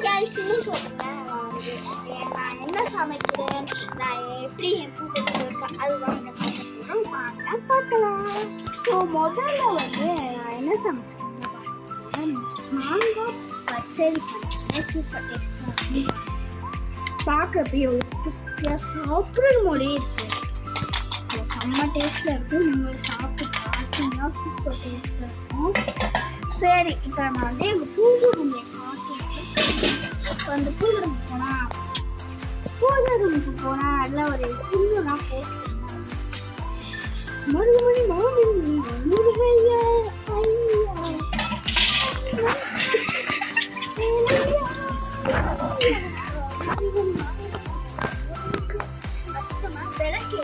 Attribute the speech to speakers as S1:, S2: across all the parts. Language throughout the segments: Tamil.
S1: guys, நான் என்ன சமைக்கிறேன், நான் எப்படி என் பூஜை இருக்கேன், அதுதான் என்ன சமைக்கிறோம் வாங்க பார்க்கலாம். ஸோ முதல்ல வந்து நான் என்ன சமைச்சேன், மாங்காய் பச்சடி பண்ணேன். சூப்பர் டேஸ்டாக பார்க்குறப்ப எவ்வளோ கிறிஸ்பியாக சாப்பிட்ற மொழி இருக்குது. ஸோ செம்ம டேஸ்ட்டில் இருக்குது. நீங்கள் சாப்பிட்டு பார்த்தீங்கன்னா சூப்பர் டேஸ்ட்டாக இருக்கும். சரி, இப்போ நம்ம வந்து எங்கள் பூஜை ரூமை காட்டிட்டு இப்போ அந்த பூஜை ரூமுக்கு போனால் அதில் ஒரு புல்லுலாம் போட்டுருந்தோம். மறுபடி முருகையா விளக்கே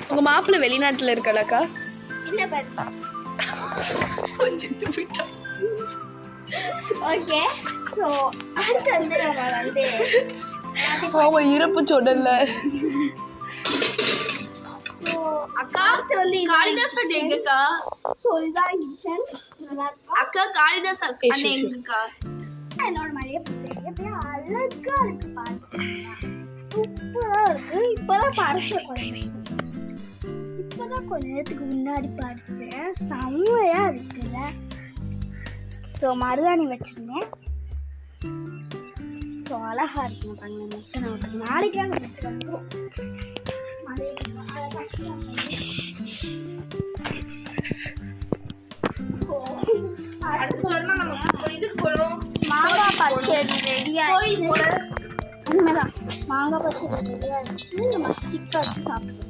S2: உங்க மாப்பிள்ளை வெளிநாட்டுல இருக்காளாக்கா?
S1: இல்ல பாரு
S2: கொஞ்சம் போயிட்டா.
S1: ஓகே, சோ அடுத்து வந்து நம்ம வந்து
S2: அவன் இறப்பு சொன்னல.
S1: சோ அக்கா வந்து
S2: காளிதாஸ் அண்ணே எங்கக்கா?
S1: சோ இதான் கிச்சன்.
S2: அக்கா காளிதாஸ் அண்ணே எங்கக்கா?
S1: என்னோட மாதிரியே பூஜை அப்படியே அழகா இருக்கு பாருங்க. சூப்பரா இருக்கு. இப்பதான் பறிச்ச குழம்பு, இப்பதான் கொஞ்ச நேரத்துக்கு முன்னாடி பறிச்சேன். செம்மையா இருக்குல்ல. ஸோ மருதாணி வச்சிருந்தேன். ஸோ அழகா இருக்குங்க பாருங்க. முட்டை நான் நாளைக்கு அந்த முட்டை வந்துடும். மாங்காய் பச்சடி ரெடியாகிடுச்சு. உண்மைதான், மாங்காய் பச்சடி ரெடியாகிடுச்சு. நம்ம ஸ்டிக்கை வச்சு சாப்பிடுவோம்.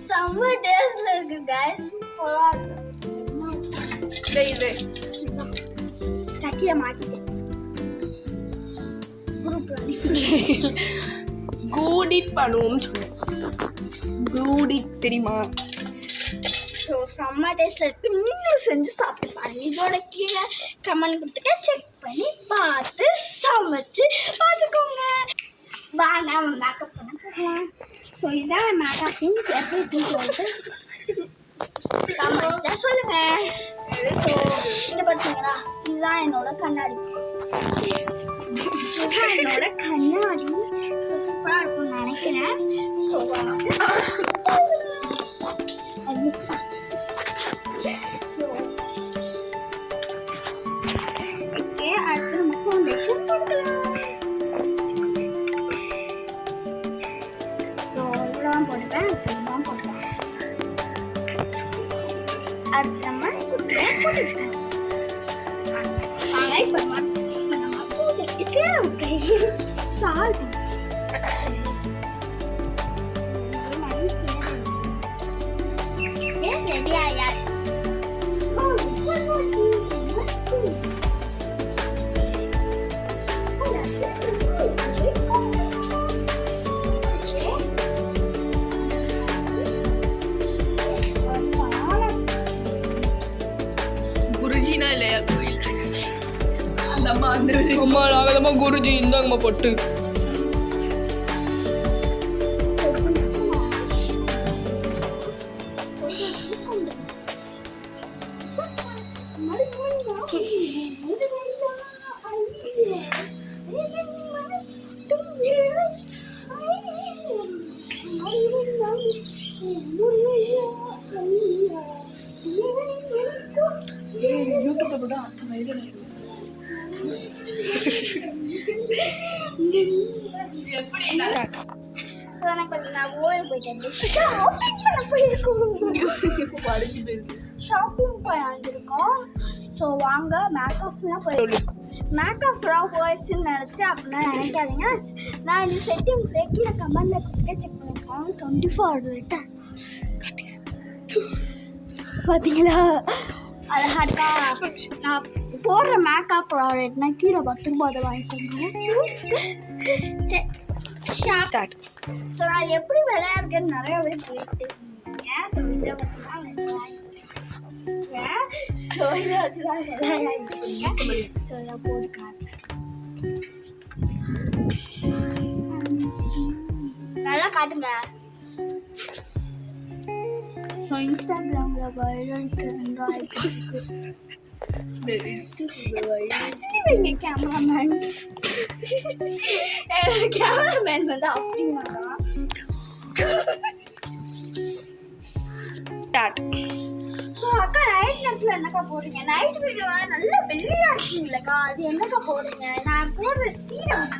S1: செம்ம டேஸ்ட்ல இருக்கு गाइस. சூப்பரா இருக்கு.
S2: இது
S1: கட்டிய மாட்டிட்டேன்.
S2: கூடிட் பண்ணுவோம் சொல்லுவோம். கூடிட் தெரியுமா?
S1: ஸோ செம்ம டேஸ்ட்ல இருக்கு. நீங்களும் செஞ்சு சாப்பிட்டு பாருங்க. இதோட கீழே கமெண்ட் கொடுத்துட்டு செக் பண்ணி பார்த்து சமைச்சு பார்த்துக்கோங்க. வாங்க மேக்கப் பண்ண போகலாம். ஸோ இதான் மேக்கப் திங்ஸ் எப்படி இருக்குன்னு சொல்லிட்டு கமெண்ட்ல சொல்லுங்க. ஸோ இங்க பார்த்தீங்களா, இதுதான் என்னோட கண்ணாடி. இதுதான் என்னோட கண்ணாடி. ஸோ சூப்பராக இருக்கும்னு நினைக்கிறேன். ஸோ ஓகே, அடுத்து நம்ம ஃபவுண்டேஷன் போட்டுக்கலாம். போடுவேன், இப்படிதான் போடுவேன். அடுத்து நம்ம போட்டுக்கிட்டேன். இப்போ நம்ம பூஜைக்கு சேர விட்டு சால்ட் ரெடி ஆயாச்சு.
S2: குருஜினா இல்லையா கோயில்? அம்மா நாங்கதம்மா குருஜி இந்தாங்கம்மா பொட்டு. யூடியூப்ல போட்டா அத்தனை வயது எப்படி
S1: ஸோ எனக்கு நான் ஊருக்கு போயிட்டேன். ஷாப்பிங் பண்ண போயிருக்கோம். ஷாப்பிங் போயிருக்கோம். ஸோ வாங்க மேக்கப்லாம் போயிருக்கோம். மேக்கப்லாம் போயிடுச்சுன்னு நினச்சேன் அப்படின்னா நினைக்காதீங்க. நான் இந்த செட்டிங் கீழே கமெண்டில் கொடுத்துட்டு செக் பண்ணியிருக்கோம். 24 ரேட்டேன் பார்த்தீங்களா, அழகா இருக்கா. நான் போடுற மேக்கப் ப்ராடக்ட்னா கீழே 10 ரூபாய் வாங்கிக்கோங்க. ஷார்ட். ஸோ நான் எப்படி விளையாடுறேன்னு நிறைய பேர் கேட்டுருக்கீங்க. ஸோ இதை வச்சு தான் விளையாடுறேன். ஸோ இதை வச்சு தான் விளையாடிருக்கீங்க. ஸோ இதை போட்டு காட்டுறேன். காட்டுங்க. ஸோ இன்ஸ்டாகிராமில் வைரல் ட்ரெண்ட் ஆகிட்டு கேமராமேன் கேமராமேன் வந்து அப்படின்னா ஸோ அக்கா நைட் நேரத்தில் என்னக்கா போடுறீங்க? நைட் வீடியோ நல்லா வெள்ளையா இருக்கீங்களக்கா, அது என்னக்கா போடுறீங்க? நான் போடுற சீரம்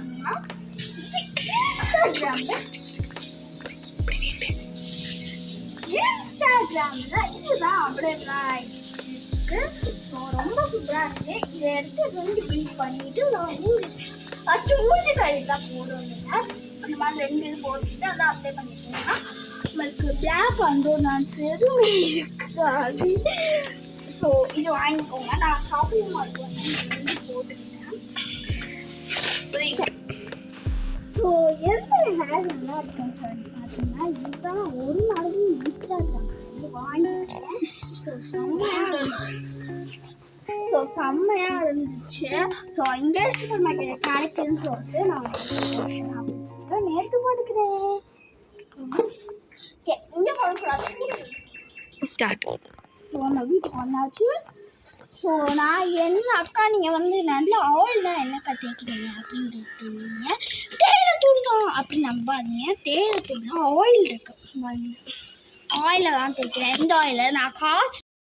S1: இன்ஸ்டாகிராம்ல இதுதான் அப்படியேதான் இருக்கு. ஸோ ரொம்ப சூப்பராக இருக்கு. இதை எடுத்து ரெண்டு பீட் பண்ணிட்டு ஃபர்ஸ்ட் மூஞ்சி கறி தான் போடுவோங்க. அந்த மாதிரி ரெண்டு இது போட்டுட்டு அதை அப்ளை பண்ணிட்டோம்னா நம்மளுக்கு பிளாக் அண்டோனான்ஸ் எதுவுமே இருக்காது. ஸோ இது வாங்கிக்கோங்க. நான் ஷாப்பிங் மால் வந்து போட்டுக்கிட்டேன். ஸோ எந்த ஹேர் நல்லா இருக்கும் சார் பார்த்தீங்கன்னா இதுதான் ஒரு நாளைக்கு இன்ஸ்டாகிராம் வந்து வாங்கிட்டேன். ஸோ செம்மையாக இருந்துச்சு. ஸோ இங்கே சூப்பர் மார்க்கெட் கிடைக்குதுன்னு சொல்லிட்டு நான் வந்து நேற்று போட்டுக்கிறேன். ஓகே இங்கே போடக்கூடாது. ஸோ நான் வீட்டுக்கு வந்தாச்சு. ஸோ நான் என்ன அக்கா நீங்கள் வந்து நல்ல ஆயில் தான் என்ன தேய்க்கிறீங்க அப்படின்னு கேட்டுருந்தீங்க. தேயிலைத்தூள் தான் அப்படி நம்பாதீங்க. தேயிலைத்தூள் ஆயில் இருக்குது. ஆயிலில் தான் தேய்க்கிறேன். எந்த ஆயில் நான் காசு